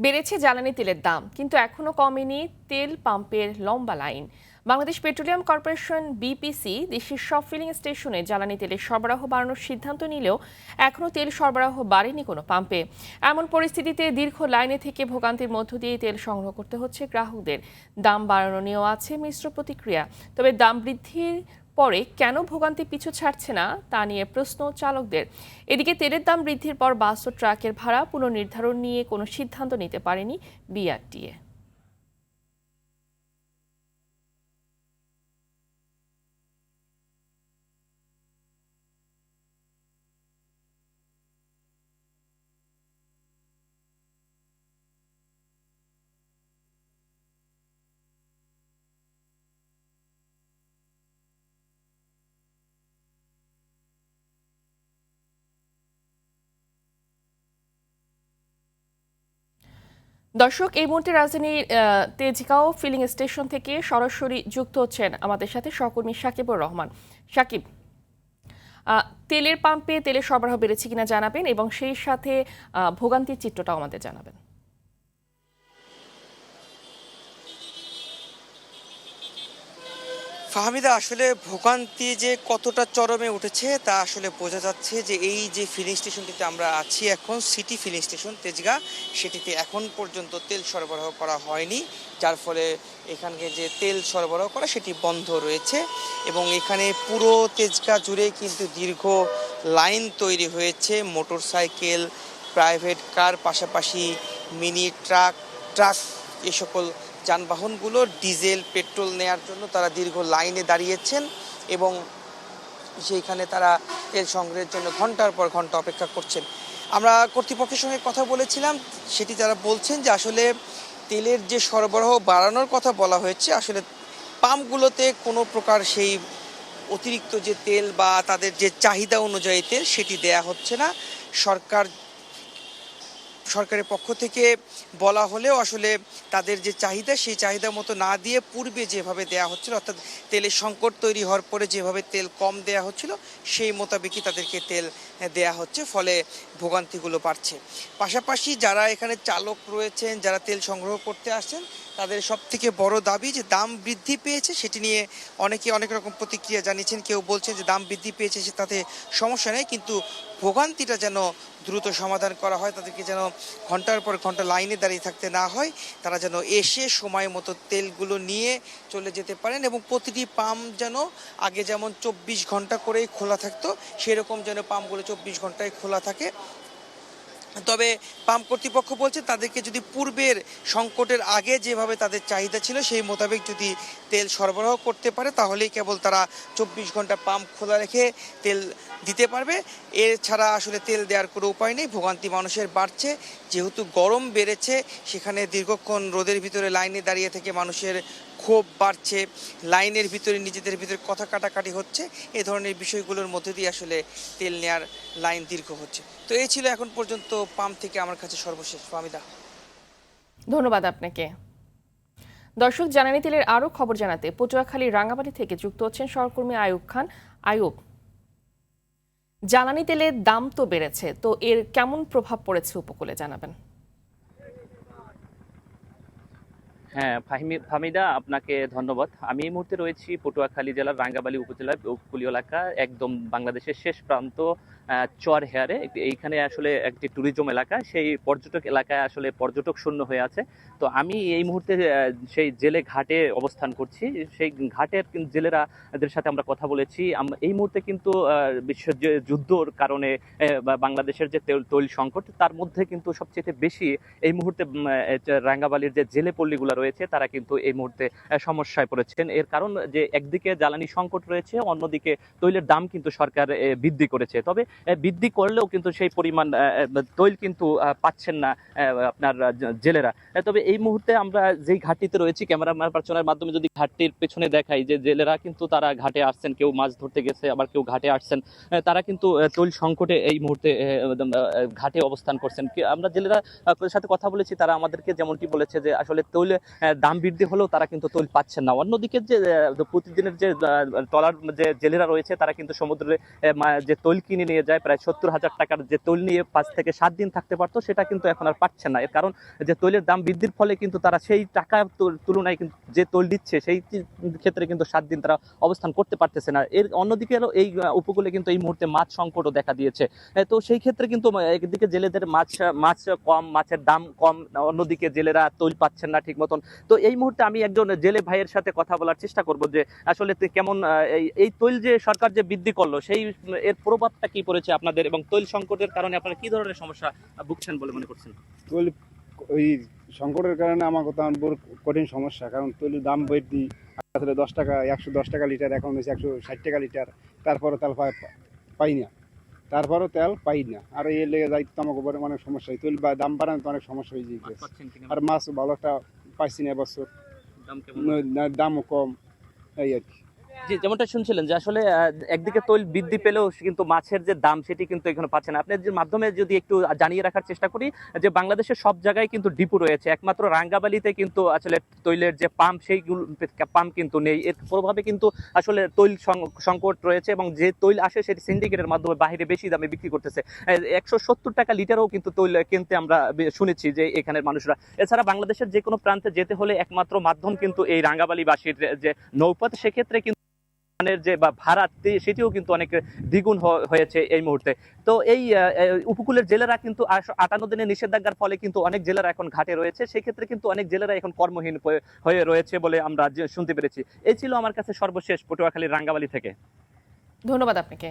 বেড়েছে জ্বালানি তেলের দাম, কিন্তু এখনো কমেনি তেল পাম্পের লম্বা line. Bangladesh petroleum corporation BPC দেশের সব ফিলিং স্টেশনে জ্বালানি তেলের সরবরাহ বাড়ানোর সিদ্ধান্ত নিলেও এখনো তেল সরবরাহ বাড়েনি কোনো পাম্পে। এমন পরিস্থিতিতে দীর্ঘ লাইনে থেকে ভোগান্তির মধ্য দিয়ে তেল সংগ্রহ করতে হচ্ছে গ্রাহকদের। দাম বাড়ানো নিয়েও আছে মিশ্র প্রতিক্রিয়া। তবে দাম বৃদ্ধির পরে কেন ভোগান্তি পিছু ছাড়ছে না তা নিয়ে প্রশ্ন চালকদের। এদিকে তেলের দাম বৃদ্ধির পর বাস ও ট্রাকের ভাড়া পুনর্নির্ধারণ নিয়ে কোনো সিদ্ধান্ত নিতে পারেনি বিআরটিএ। দর্শক, এই মুহূর্তে রাজধানীর তেজগাঁও ফিলিং স্টেশন থেকে সরাসরি যুক্ত হচ্ছেন আমাদের সাথে সহকর্মী সাকিবুর রহমান। সাকিব, তেলের পাম্পে তেলের সরবরাহ বেড়েছে কিনা জানাবেন এবং সেই সাথে ভোগান্তির চিত্রটাও আমাদের জানাবেন। ফাহমিদা, আসলে ভোগান্তি যে কতটা চরমে উঠেছে তা আসলে বোঝা যাচ্ছে যে এই যে ফিলিং স্টেশনটিতে আমরা আছি এখন, সিটি ফিলিং স্টেশন তেজগাঁ, সেটিতে এখন পর্যন্ত তেল সরবরাহ করা হয়নি, যার ফলে এখানকে যে তেল সরবরাহ করা সেটি বন্ধ রয়েছে। এবং এখানে পুরো তেজগাঁ জুড়ে কিন্তু দীর্ঘ লাইন তৈরি হয়েছে। মোটর সাইকেল, প্রাইভেট কার, পাশাপাশি মিনি ট্রাক ট্রাক এ সকল যানবাহনগুলো ডিজেল পেট্রোল নেয়ার জন্য তারা দীর্ঘ লাইনে দাঁড়িয়েছেন এবং সেইখানে তারা তেল সংগ্রহের জন্য ঘন্টার পর ঘন্টা অপেক্ষা করছেন। আমরা কর্তৃপক্ষের সঙ্গে কথা বলেছিলাম, সেটি তারা বলছেন যে আসলে তেলের যে সরবরাহ বাড়ানোর কথা বলা হয়েছে, আসলে পাম্পগুলোতে কোনো প্রকার সেই অতিরিক্ত যে তেল বা তাদের যে চাহিদা অনুযায়ী তেল সেটি দেয়া হচ্ছে না। সরকারের পক্ষ থেকে বলা হলেও আসলে তাদের যে চাহিদা সেই চাহিদা মতো না দিয়ে পূর্বে যেভাবে দেয়া হচ্ছিল, অর্থাৎ তেলের সংকট তৈরি হওয়ার পরে যেভাবে তেল কম দেয়া হচ্ছিল সেই মোতাবেকই তাদেরকে তেল দেয়া হচ্ছে, ফলে ভোগান্তিগুলো বাড়ছে। পাশাপাশি যারা এখানে চালক রয়েছেন, যারা তেল সংগ্রহ করতে আসছেন, তাদের সব থেকে বড় দাবি যে দাম বৃদ্ধি পেয়েছে, সেটি নিয়ে অনেকে অনেক রকম প্রতিক্রিয়া জানিয়েছেন। কেউ বলছেন যে দাম বৃদ্ধি পেয়েছে তাতে সমস্যা নেই, কিন্তু ভোগান্তিটা যেন দ্রুত সমাধান করা হয়, তাদেরকে যেন ঘন্টার পর ঘন্টা লাইনে দাঁড়িয়ে থাকতে না হয়, তারা যেন এসে সময় মতো তেলগুলো নিয়ে চলে যেতে পারেন এবং প্রতিটি পাম্প যেন আগে যেমন 24 ঘন্টা করেই খোলা থাকতো, সেরকম যেন পাম্পগুলো 24 ঘন্টায় খোলা থাকে। তবে পাম্প কর্তৃপক্ষ বলছে তাদেরকে যদি পূর্বের সংকটের আগে যেভাবে তাদের চাহিদা ছিল সেই মোতাবেক যদি তেল সরবরাহ করতে পারে, তাহলেই কেবল তারা 24 ঘন্টা পাম্প খোলা রেখে তেল দিতে পারবে। এছাড়া আসলে তেল দেওয়ার কোনো উপায় নেই। ভোগান্তি মানুষের বাড়ছে, যেহেতু গরম বেড়েছে, সেখানে দীর্ঘক্ষণ রোদের ভিতরে লাইনে দাঁড়িয়ে থেকে মানুষের ক্ষোভ বাড়ছে, লাইনের ভিতরে নিজেদের ভিতরে কথা কাটাকাটি হচ্ছে। এ ধরনের বিষয়গুলোর মধ্যে দিয়ে আসলে তেল নেয়ার লাইন দীর্ঘ হচ্ছে। তো এই ছিল এখন পর্যন্ত পাম্প থেকে আমার কাছে সর্বশেষ। ফাহমিদা, ধন্যবাদ আপনাকে। দর্শক, জ্বালানি তেলের আরও খবর জানাতে পটুয়াখালীর রাঙ্গামাটি থেকে যুক্ত হচ্ছেন সহকর্মী আয়ুব খান। আয়ুব, জ্বালানি তেলের দাম তো বেড়েছে, তো এর কেমন প্রভাব পড়েছে উপকূলে জানাবেন। হ্যাঁ, ফাহমিদা, আপনাকে ধন্যবাদ। আমি এই মুহূর্তে রয়েছি পটুয়াখালী জেলার রাঙ্গাবালী উপজেলার উপকূলীয় এলাকা, একদম বাংলাদেশের শেষ প্রান্ত চর হেয়ারে। এইখানে আসলে একটি ট্যুরিজম এলাকা, সেই পর্যটক এলাকায় আসলে পর্যটক শূন্য হয়ে আছে। তো আমি এই মুহূর্তে সেই জেলে ঘাটে অবস্থান করছি। সেই ঘাটের জেলেরাদের সাথে আমরা কথা বলেছি। এই মুহূর্তে কিন্তু বিশ্ব যে যুদ্ধর কারণে বাংলাদেশের যে তৈল সংকট, তার মধ্যে কিন্তু সবচেয়ে বেশি এই মুহূর্তে রাঙ্গাবালির যে জেলে পল্লীগুলো রয়েছে তারা কিন্তু এই মুহূর্তে সমস্যায় পড়েছেন। এর কারণ যে একদিকে জ্বালানি সংকট রয়েছে, অন্যদিকে তৈলের দাম কিন্তু সরকার বৃদ্ধি করেছে। তবে বৃদ্ধি করলেও কিন্তু সেই পরিমাণ তৈল কিন্তু পাচ্ছেন না আপনার জেলেরা। তবে এই মুহূর্তে আমরা যেই ঘাটটিতে রয়েছি, ক্যামেরা পার্সনের মাধ্যমে যদি ঘাটটির পেছনে দেখাই, যে জেলেরা কিন্তু তারা ঘাটে আসছেন, কেউ মাছ ধরতে গেছে, আবার কেউ ঘাটে আসছেন। তারা কিন্তু তৈল সংকটে এই মুহূর্তে ঘাটে অবস্থান করছেন। আমরা জেলেরা সাথে কথা বলেছি, তারা আমাদেরকে যেমনটি বলেছে যে আসলে তৈল দাম বৃদ্ধি হলেও তারা কিন্তু তৈল পাচ্ছেন না। অন্যদিকে যে প্রতিদিনের যে ট্রলার যে জেলেরা রয়েছে, তারা কিন্তু সমুদ্রে যে তৈল কিনে নিয়ে যায় প্রায় 70,000 টাকার যে তৈল নিয়ে 5 থেকে 7 দিন থাকতে পারতো, সেটা কিন্তু এখন আর পাচ্ছে না। এর কারণ যে তৈলের দাম বৃদ্ধির ফলে কিন্তু তারা সেই টাকার তুলনায় কিন্তু যে তৈল দিচ্ছে সেই ক্ষেত্রে কিন্তু 7 দিন তারা অবস্থান করতে পারতেছে না। এর অন্যদিকে এই উপকূলে কিন্তু এই মুহূর্তে মাছ সংকটও দেখা দিয়েছে। তো সেই ক্ষেত্রে কিন্তু একদিকে জেলেদের মাছ কম, মাছের দাম কম, অন্যদিকে জেলেরা তৈল পাচ্ছেন না ঠিক মতন। তো এই মুহূর্তে আমি একজন জেলে ভাইয়ের সাথে কথা বলার চেষ্টা করব যে আসলে কেমন এই তৈল যে সরকার যে বৃদ্ধি করলো সেই এর প্রভাবটা কি পড়েছে আপনাদের, এবং তৈল সংকটের কারণে আপনারা কি ধরনের সমস্যা ভুগছেন বলে মনে করছেন? তৈল ওই সংকটের কারণে আমার কথা বড় কঠিন সমস্যা, কারণ তৈলের দাম বৃদ্ধি। আসলে 10 টাকা 110 টাকা লিটার, এখন হচ্ছে 160 টাকা লিটার। তারপরে তেল পাই না, তারপরও তেল পাই না। আর এর লেগে যাইতে তো আমাকে বড় অনেক সমস্যা হয়। তৈল বা দাম বাড়ানো তো অনেক সমস্যা হয়ে যেতেছে। আর মাছ ভালো একটা পাইছি না এবছর, দামও কম, এই আর কি। জি, যেমনটা শুনছিলেন যে আসলে একদিকে তৈল বৃদ্ধি পেলেও কিন্তু মাছের যে দাম সেটি কিন্তু এখানে পাচ্ছে না। আপনার যে মাধ্যমে যদি একটু জানিয়ে রাখার চেষ্টা করি যে বাংলাদেশের সব জায়গায় কিন্তু ডিপো রয়েছে, একমাত্র রাঙ্গাবালিতে কিন্তু আসলে তৈলের যে পাম্প সেইগুলো পাম্প কিন্তু নেই। এর প্রভাবে কিন্তু আসলে তৈল সংকট রয়েছে, এবং যে তৈল আসে সেটি সিন্ডিকেটের মাধ্যমে বাইরে বেশি দামে বিক্রি করতেছে। 170 টাকা লিটারও কিন্তু তৈল কিনতে আমরা শুনেছি যে এখানের মানুষরা। এছাড়া বাংলাদেশের যে কোনো প্রান্তে যেতে হলে একমাত্র মাধ্যম কিন্তু এই রাঙ্গাবালিবাসীর যে নৌপথ, সেক্ষেত্রে কিন্তু যে ভাড়া সেটিও কিন্তু অনেক দ্বিগুণ হয়েছে এই মুহূর্তে। তো এই উপকূলের জেলেরা কিন্তু 58 দিনের নিষেধাজ্ঞার ফলে কিন্তু অনেক জেলেরা এখন ঘাটে রয়েছে, সেক্ষেত্রে কিন্তু অনেক জেলেরা এখন কর্মহীন হয়ে রয়েছে বলে আমরা শুনতে পেরেছি। এই ছিল আমার কাছে সর্বশেষ পটুয়াখালীর রাঙ্গাবালি থেকে। ধন্যবাদ আপনাকে।